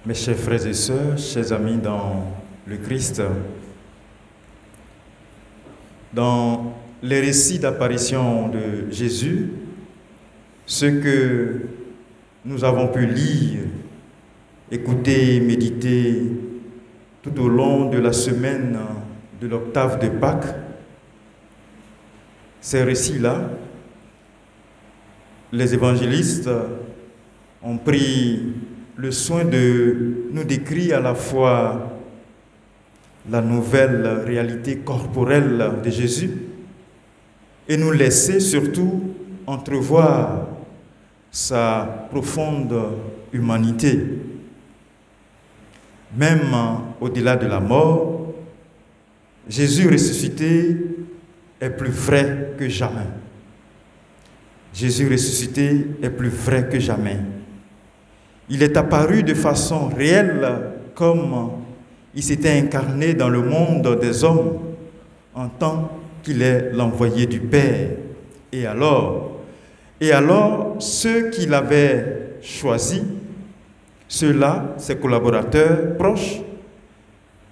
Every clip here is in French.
Mes chers frères et sœurs, chers amis dans le Christ, dans les récits d'apparition de Jésus, ce que nous avons pu lire, écouter, méditer tout au long de la semaine de l'octave de Pâques, ces récits-là, les évangélistes ont pris le soin de nous décrire à la fois la nouvelle réalité corporelle de Jésus et nous laisser surtout entrevoir sa profonde humanité. Même au-delà de la mort, Jésus ressuscité est plus vrai que jamais. Jésus ressuscité est plus vrai que jamais. Il est apparu de façon réelle comme il s'était incarné dans le monde des hommes en tant qu'il est l'envoyé du Père. Et alors, ceux qu'il avait choisis, ceux-là, ses collaborateurs proches,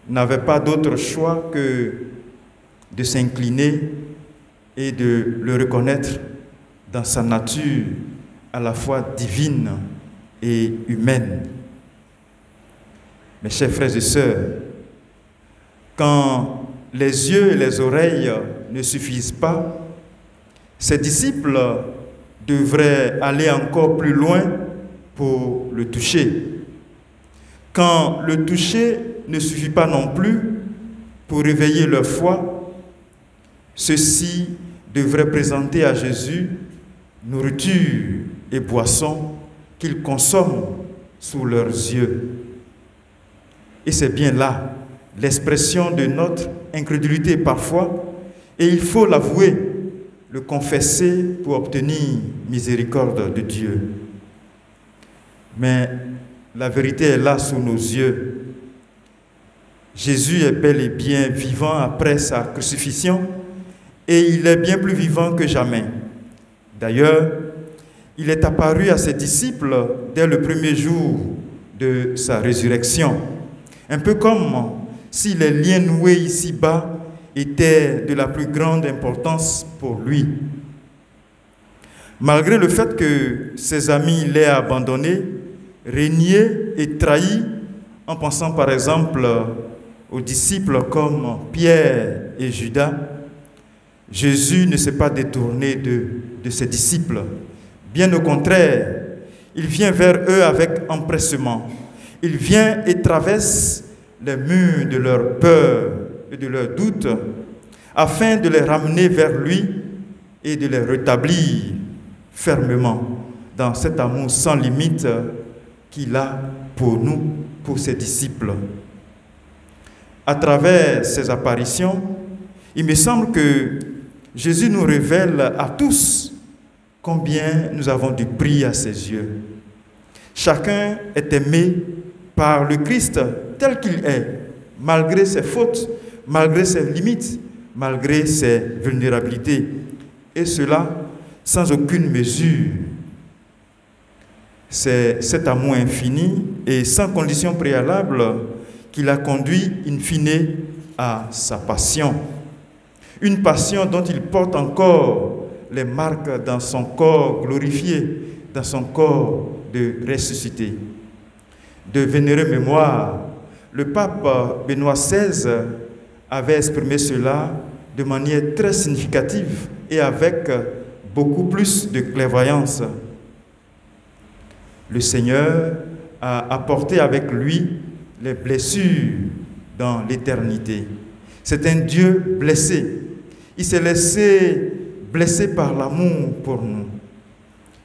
n'avaient pas d'autre choix que de s'incliner et de le reconnaître dans sa nature à la fois divine et humaine. Mes chers frères et sœurs, quand les yeux et les oreilles ne suffisent pas, ses disciples devraient aller encore plus loin pour le toucher. Quand le toucher ne suffit pas non plus pour réveiller leur foi, ceux-ci devraient présenter à Jésus nourriture et boisson qu'ils consomment sous leurs yeux. Et c'est bien là l'expression de notre incrédulité parfois, et il faut l'avouer, le confesser pour obtenir miséricorde de Dieu. Mais la vérité est là sous nos yeux. Jésus est bel et bien vivant après sa crucifixion, et il est bien plus vivant que jamais. D'ailleurs, il est apparu à ses disciples dès le premier jour de sa résurrection. Un peu comme si les liens noués ici-bas étaient de la plus grande importance pour lui. Malgré le fait que ses amis l'aient abandonné, renié et trahi, en pensant par exemple aux disciples comme Pierre et Judas, Jésus ne s'est pas détourné de ses disciples. Bien au contraire, il vient vers eux avec empressement. Il vient et traverse les murs de leur peur et de leurs doutes afin de les ramener vers lui et de les rétablir fermement dans cet amour sans limite qu'il a pour nous, pour ses disciples. À travers ces apparitions, il me semble que Jésus nous révèle à tous combien nous avons du prix à ses yeux. Chacun est aimé par le Christ tel qu'il est, malgré ses fautes, malgré ses limites, malgré ses vulnérabilités, et cela sans aucune mesure. C'est cet amour infini et sans condition préalable qui l'a conduit in fine à sa passion. Une passion dont il porte encore les marques dans son corps glorifié, dans son corps de ressuscité. De vénérée mémoire, le pape Benoît XVI avait exprimé cela de manière très significative et avec beaucoup plus de clairvoyance. Le Seigneur a apporté avec lui les blessures dans l'éternité. C'est un Dieu blessé. Il s'est laissé blesser par l'amour pour nous.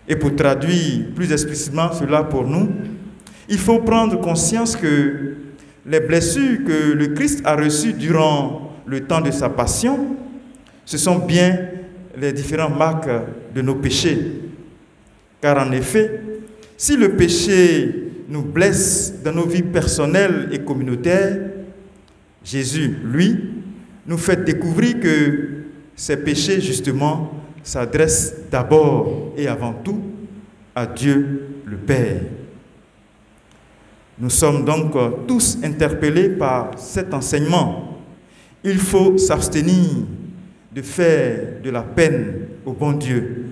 Et pour traduire plus explicitement cela pour nous, il faut prendre conscience que les blessures que le Christ a reçues durant le temps de sa passion, ce sont bien les différentes marques de nos péchés. Car en effet, si le péché nous blesse dans nos vies personnelles et communautaires, Jésus, lui, nous fait découvrir que ces péchés, justement, s'adressent d'abord et avant tout à Dieu le Père. Nous sommes donc tous interpellés par cet enseignement. Il faut s'abstenir de faire de la peine au bon Dieu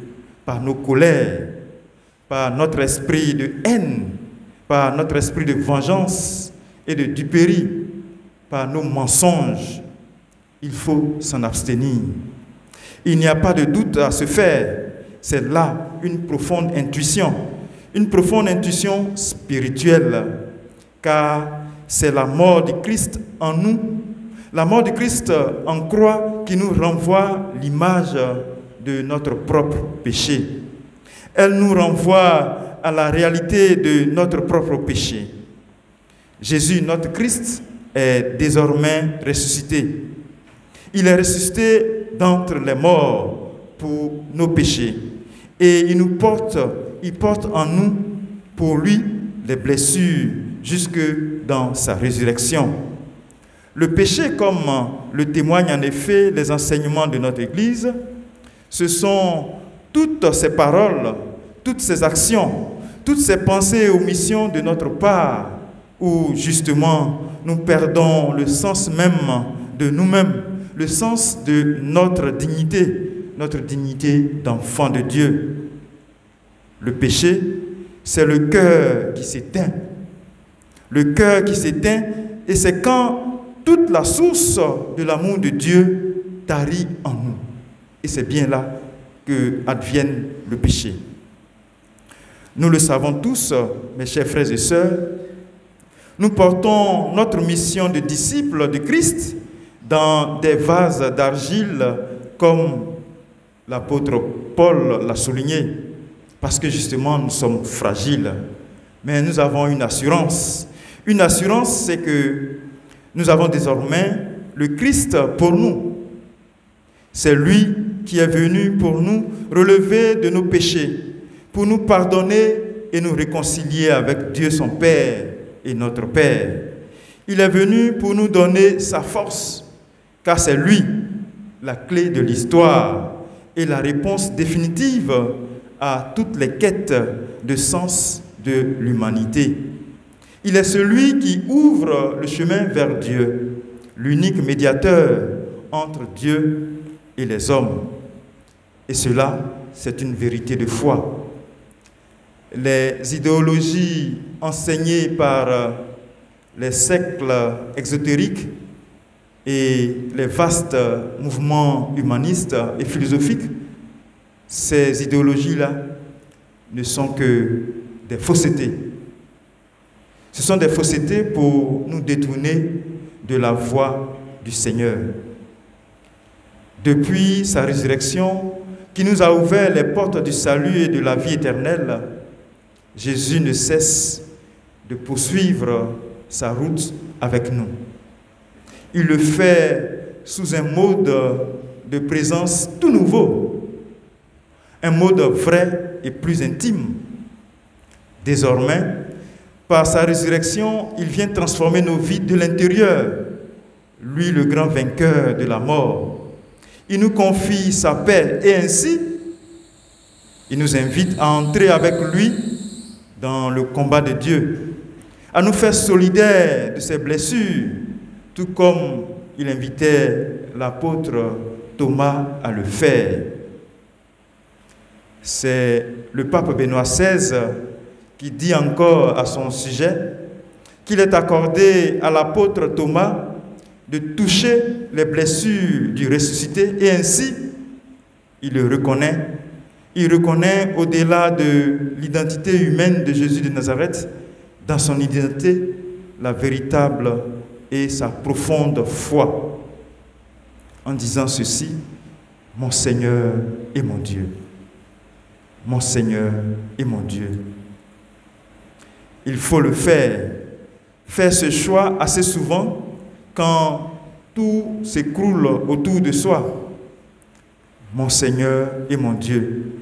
par nos colères, par notre esprit de haine, par notre esprit de vengeance et de duperie, par nos mensonges. Il faut s'en abstenir. Il n'y a pas de doute à se faire. C'est là une profonde intuition spirituelle, car c'est la mort de Christ en nous, la mort de Christ en croix qui nous renvoie l'image de notre propre péché. Elle nous renvoie à la réalité de notre propre péché. Jésus, notre Christ, est désormais ressuscité. Il est ressuscité d'entre les morts pour nos péchés. Et il porte en nous, pour lui, les blessures jusque dans sa résurrection. Le péché, comme le témoignent en effet les enseignements de notre Église, ce sont toutes ces paroles, toutes ces actions, toutes ces pensées et omissions de notre part, où justement nous perdons le sens même de nous-mêmes, le sens de notre dignité d'enfant de Dieu. Le péché, c'est le cœur qui s'éteint. Le cœur qui s'éteint, et c'est quand toute la source de l'amour de Dieu tarit en nous. Et c'est bien là que advienne le péché. Nous le savons tous, mes chers frères et sœurs, nous portons notre mission de disciples de Christ dans des vases d'argile, comme l'apôtre Paul l'a souligné, parce que justement nous sommes fragiles. Mais nous avons une assurance. Une assurance, c'est que nous avons désormais le Christ pour nous. C'est lui qui est venu pour nous relever de nos péchés, pour nous pardonner et nous réconcilier avec Dieu son Père et notre Père. Il est venu pour nous donner sa force, car c'est lui la clé de l'histoire et la réponse définitive à toutes les quêtes de sens de l'humanité. Il est celui qui ouvre le chemin vers Dieu, l'unique médiateur entre Dieu et les hommes. Et cela, c'est une vérité de foi. Les idéologies enseignées par les siècles exotériques et les vastes mouvements humanistes et philosophiques, ces idéologies-là ne sont que des faussetés. Ce sont des faussetés pour nous détourner de la voie du Seigneur. Depuis sa résurrection, qui nous a ouvert les portes du salut et de la vie éternelle, Jésus ne cesse de poursuivre sa route avec nous. Il le fait sous un mode de présence tout nouveau, un mode vrai et plus intime. Désormais, par sa résurrection, il vient transformer nos vies de l'intérieur, lui le grand vainqueur de la mort. Il nous confie sa paix et ainsi, il nous invite à entrer avec lui dans le combat de Dieu, à nous faire solidaires de ses blessures, tout comme il invitait l'apôtre Thomas à le faire. C'est le pape Benoît XVI qui dit encore à son sujet qu'il est accordé à l'apôtre Thomas de toucher les blessures du ressuscité et ainsi il le reconnaît. Il reconnaît au-delà de l'identité humaine de Jésus de Nazareth, dans son identité, la véritable et sa profonde foi, en disant ceci: mon Seigneur et mon Dieu. Mon Seigneur et mon Dieu. Il faut le faire ce choix assez souvent quand tout s'écroule autour de soi. Mon Seigneur et mon Dieu.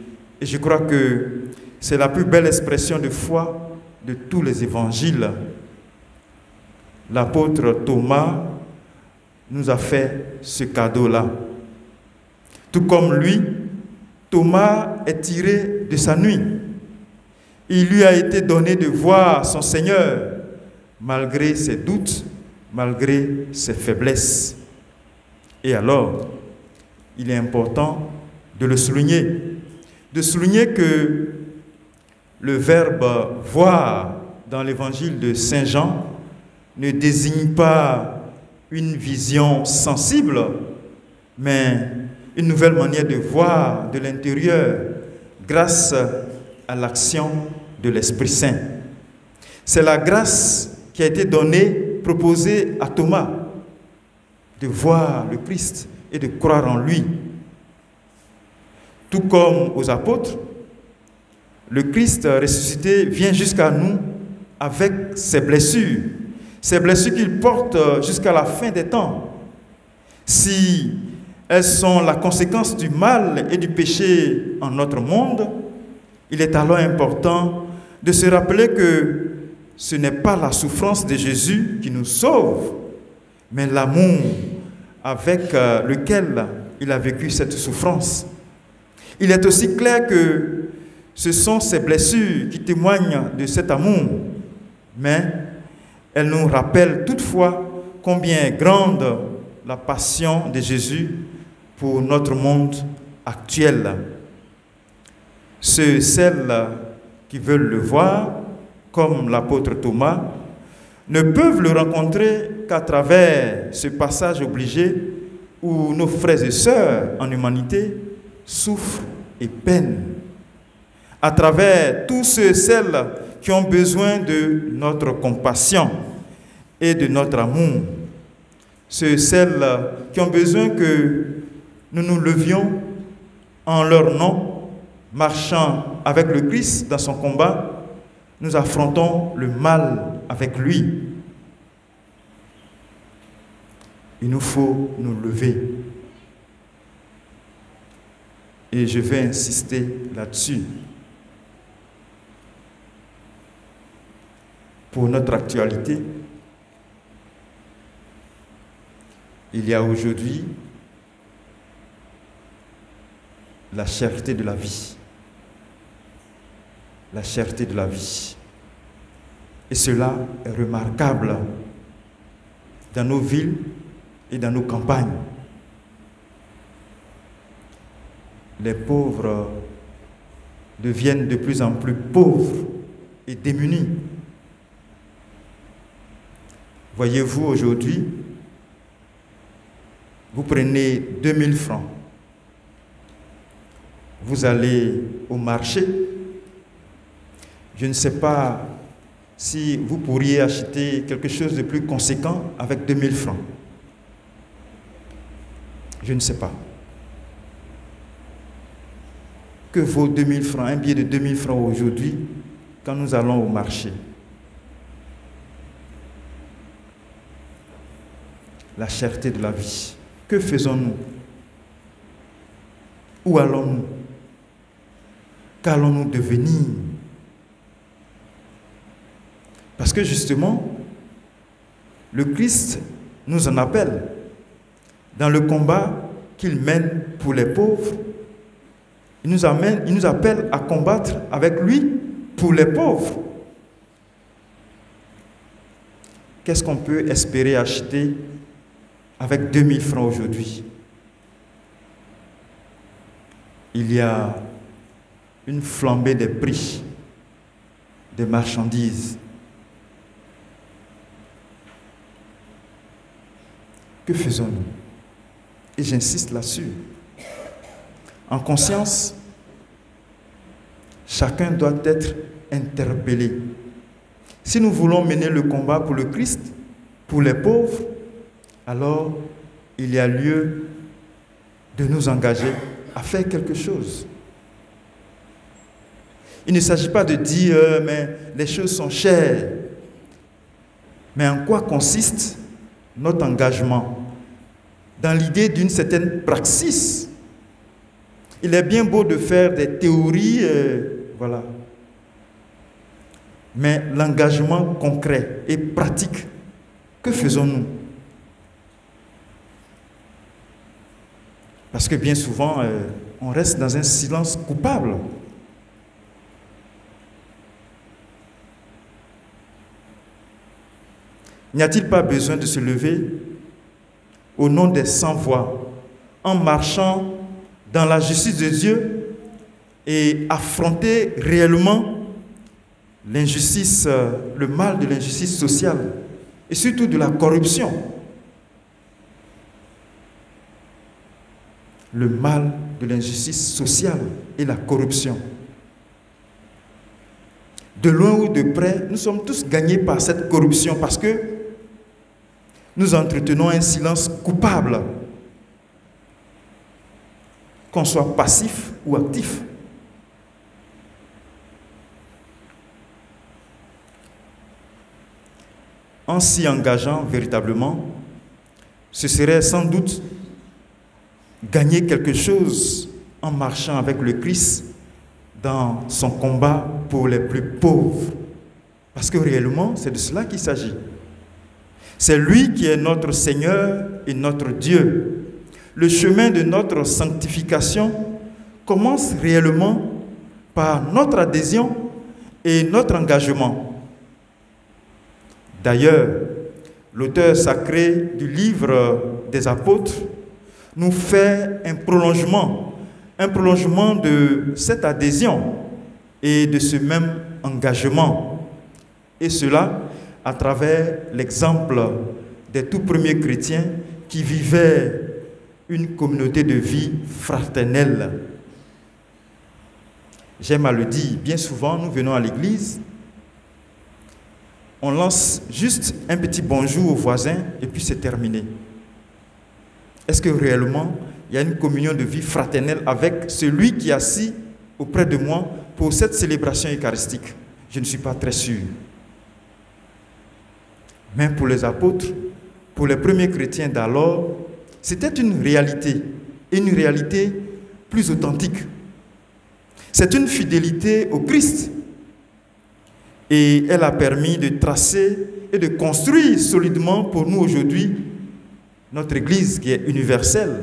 Et je crois que c'est la plus belle expression de foi de tous les évangiles. L'apôtre Thomas nous a fait ce cadeau-là. Tout comme lui, Thomas est tiré de sa nuit. Il lui a été donné de voir son Seigneur, malgré ses doutes, malgré ses faiblesses. Et alors, il est important de le souligner. De souligner que le verbe « voir » dans l'évangile de Saint Jean ne désigne pas une vision sensible, mais une nouvelle manière de voir de l'intérieur grâce à l'action de l'Esprit Saint. C'est la grâce qui a été donnée, proposée à Thomas, de voir le Christ et de croire en lui. Tout comme aux apôtres, le Christ ressuscité vient jusqu'à nous avec ses blessures qu'il porte jusqu'à la fin des temps. Si elles sont la conséquence du mal et du péché en notre monde, il est alors important de se rappeler que ce n'est pas la souffrance de Jésus qui nous sauve, mais l'amour avec lequel il a vécu cette souffrance. Il est aussi clair que ce sont ces blessures qui témoignent de cet amour, mais elles nous rappellent toutefois combien est grande la passion de Jésus pour notre monde actuel. Ceux et celles qui veulent le voir, comme l'apôtre Thomas, ne peuvent le rencontrer qu'à travers ce passage obligé où nos frères et sœurs en humanité souffrent et peinent. À travers tous ceux et celles qui ont besoin de notre compassion et de notre amour. Ceux et celles qui ont besoin que nous nous levions en leur nom, marchant avec le Christ dans son combat, nous affrontons le mal avec lui. Il nous faut nous lever. Et je vais insister là-dessus. Pour notre actualité, il y a aujourd'hui la cherté de la vie. La cherté de la vie. Et cela est remarquable dans nos villes et dans nos campagnes. Les pauvres deviennent de plus en plus pauvres et démunis. Voyez-vous, aujourd'hui, vous prenez 2000 francs, vous allez au marché. Je ne sais pas si vous pourriez acheter quelque chose de plus conséquent avec 2000 francs. Je ne sais pas. Que vaut 2000 francs, un billet de 2000 francs aujourd'hui quand nous allons au marché? La cherté de la vie. Que faisons-nous? Où allons-nous? Qu'allons-nous devenir? Parce que justement, le Christ nous en appelle. Dans le combat qu'il mène pour les pauvres, il nous appelle à combattre avec lui pour les pauvres. Qu'est-ce qu'on peut espérer acheter avec 2000 francs aujourd'hui? Il y a une flambée des prix des marchandises. Que faisons-nous? Et j'insiste là-dessus. En conscience, chacun doit être interpellé. Si nous voulons mener le combat pour le Christ, pour les pauvres, alors il y a lieu de nous engager à faire quelque chose. Il ne s'agit pas de dire mais les choses sont chères. Mais en quoi consiste notre engagement? Dans l'idée d'une certaine praxis. Il est bien beau de faire des théories, voilà. Mais l'engagement concret et pratique, que faisons-nous? Parce que bien souvent, on reste dans un silence coupable. N'y a-t-il pas besoin de se lever au nom des sans-voix, en marchant dans la justice de Dieu et affronter réellement l'injustice, le mal de l'injustice sociale et surtout de la corruption? Le mal de l'injustice sociale et la corruption. De loin ou de près, nous sommes tous gagnés par cette corruption parce que nous entretenons un silence coupable, qu'on soit passif ou actif. En s'y engageant véritablement, ce serait sans doute gagner quelque chose en marchant avec le Christ dans son combat pour les plus pauvres. Parce que réellement, c'est de cela qu'il s'agit. C'est lui qui est notre Seigneur et notre Dieu. Le chemin de notre sanctification commence réellement par notre adhésion et notre engagement. D'ailleurs, l'auteur sacré du livre des apôtres nous fait un prolongement de cette adhésion et de ce même engagement. Et cela à travers l'exemple des tout premiers chrétiens qui vivaient une communauté de vie fraternelle. J'aime à le dire, bien souvent nous venons à l'église, on lance juste un petit bonjour aux voisins et puis c'est terminé. Est-ce que réellement il y a une communion de vie fraternelle avec celui qui est assis auprès de moi pour cette célébration eucharistique? Je ne suis pas très sûr. Mais pour les apôtres, pour les premiers chrétiens d'alors, c'était une réalité, et une réalité plus authentique. C'est une fidélité au Christ. Et elle a permis de tracer et de construire solidement pour nous aujourd'hui notre Église qui est universelle,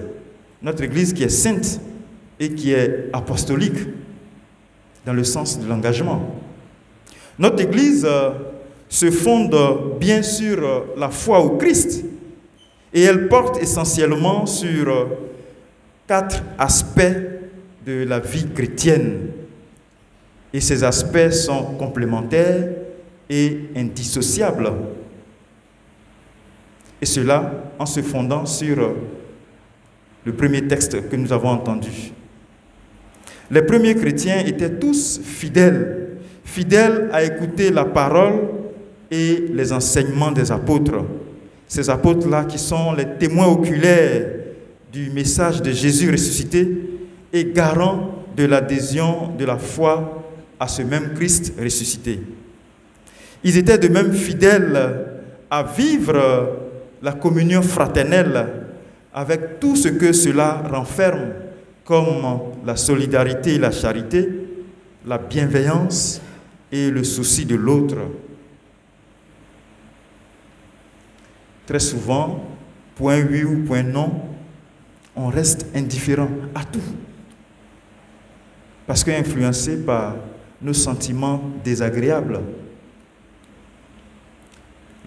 notre Église qui est sainte et qui est apostolique dans le sens de l'engagement. Notre Église se fonde bien sur la foi au Christ et elle porte essentiellement sur 4 aspects de la vie chrétienne. Et ces aspects sont complémentaires et indissociables. Et cela en se fondant sur le premier texte que nous avons entendu. Les premiers chrétiens étaient tous fidèles, fidèles à écouter la parole et les enseignements des apôtres. Ces apôtres-là qui sont les témoins oculaires du message de Jésus ressuscité et garants de l'adhésion de la foi à ce même Christ ressuscité. Ils étaient de même fidèles à vivre la communion fraternelle avec tout ce que cela renferme, comme la solidarité et la charité, la bienveillance et le souci de l'autre. Très souvent, point oui ou point non, on reste indifférent à tout. Parce qu'influencé par nos sentiments désagréables.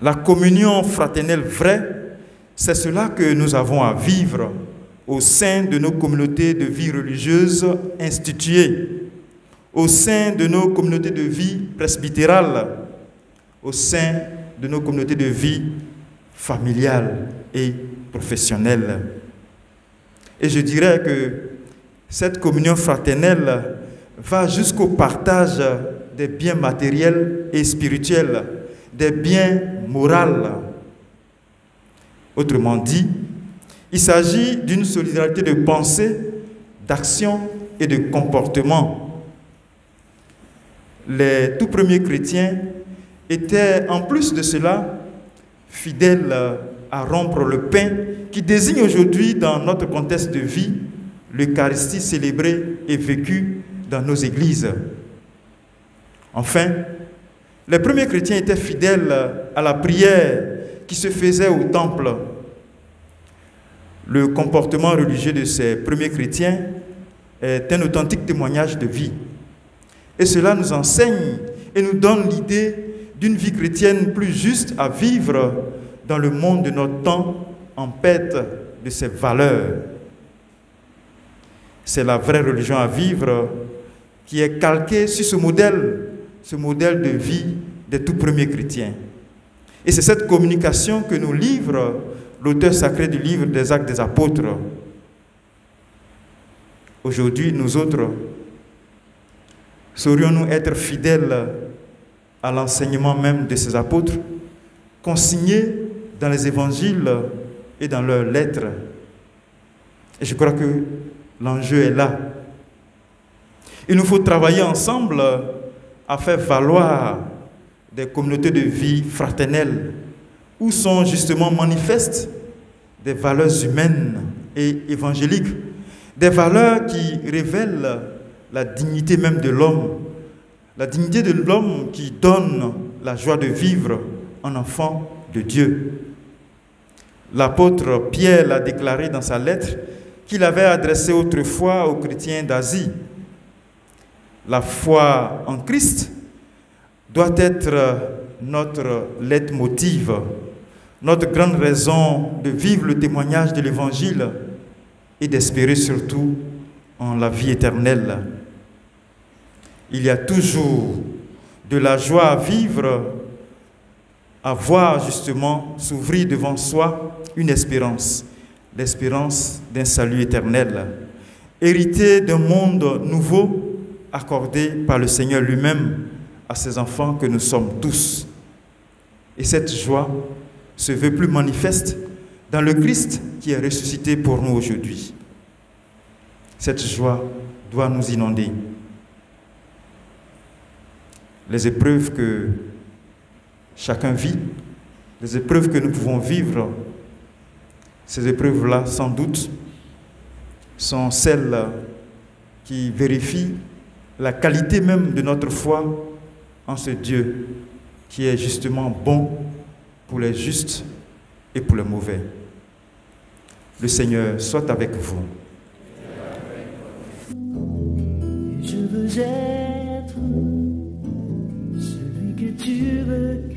La communion fraternelle vraie, c'est cela que nous avons à vivre au sein de nos communautés de vie religieuse instituées, au sein de nos communautés de vie presbytérales, au sein de nos communautés de vie familiale et professionnelle. Et je dirais que cette communion fraternelle va jusqu'au partage des biens matériels et spirituels, des biens moraux. Autrement dit, il s'agit d'une solidarité de pensée, d'action et de comportement. Les tout premiers chrétiens étaient en plus de cela fidèles à rompre le pain qui désigne aujourd'hui dans notre contexte de vie l'Eucharistie célébrée et vécue dans nos églises. Enfin, les premiers chrétiens étaient fidèles à la prière qui se faisait au temple. Le comportement religieux de ces premiers chrétiens est un authentique témoignage de vie. Et cela nous enseigne et nous donne l'idée d'une vie chrétienne plus juste à vivre dans le monde de notre temps en perte de ses valeurs. C'est la vraie religion à vivre qui est calquée sur ce modèle de vie des tout premiers chrétiens. Et c'est cette communication que nous livre l'auteur sacré du livre des Actes des Apôtres. Aujourd'hui, nous autres, saurions-nous être fidèles à l'enseignement même de ces apôtres, consignés dans les évangiles et dans leurs lettres? Et je crois que l'enjeu est là. Il nous faut travailler ensemble à faire valoir des communautés de vie fraternelles où sont justement manifestes des valeurs humaines et évangéliques, des valeurs qui révèlent la dignité même de l'homme, la dignité de l'homme qui donne la joie de vivre en enfant de Dieu. L'apôtre Pierre l'a déclaré dans sa lettre qu'il avait adressée autrefois aux chrétiens d'Asie. La foi en Christ doit être notre leitmotiv, notre grande raison de vivre le témoignage de l'Évangile et d'espérer surtout en la vie éternelle. Il y a toujours de la joie à vivre, à voir justement s'ouvrir devant soi une espérance, l'espérance d'un salut éternel, hérité d'un monde nouveau accordé par le Seigneur lui-même à ses enfants que nous sommes tous. Et cette joie se veut plus manifeste dans le Christ qui est ressuscité pour nous aujourd'hui. Cette joie doit nous inonder. Les épreuves que chacun vit, les épreuves que nous pouvons vivre, ces épreuves-là, sans doute, sont celles qui vérifient la qualité même de notre foi en ce Dieu qui est justement bon pour les justes et pour les mauvais. Le Seigneur soit avec vous. Je veux être celui que tu veux.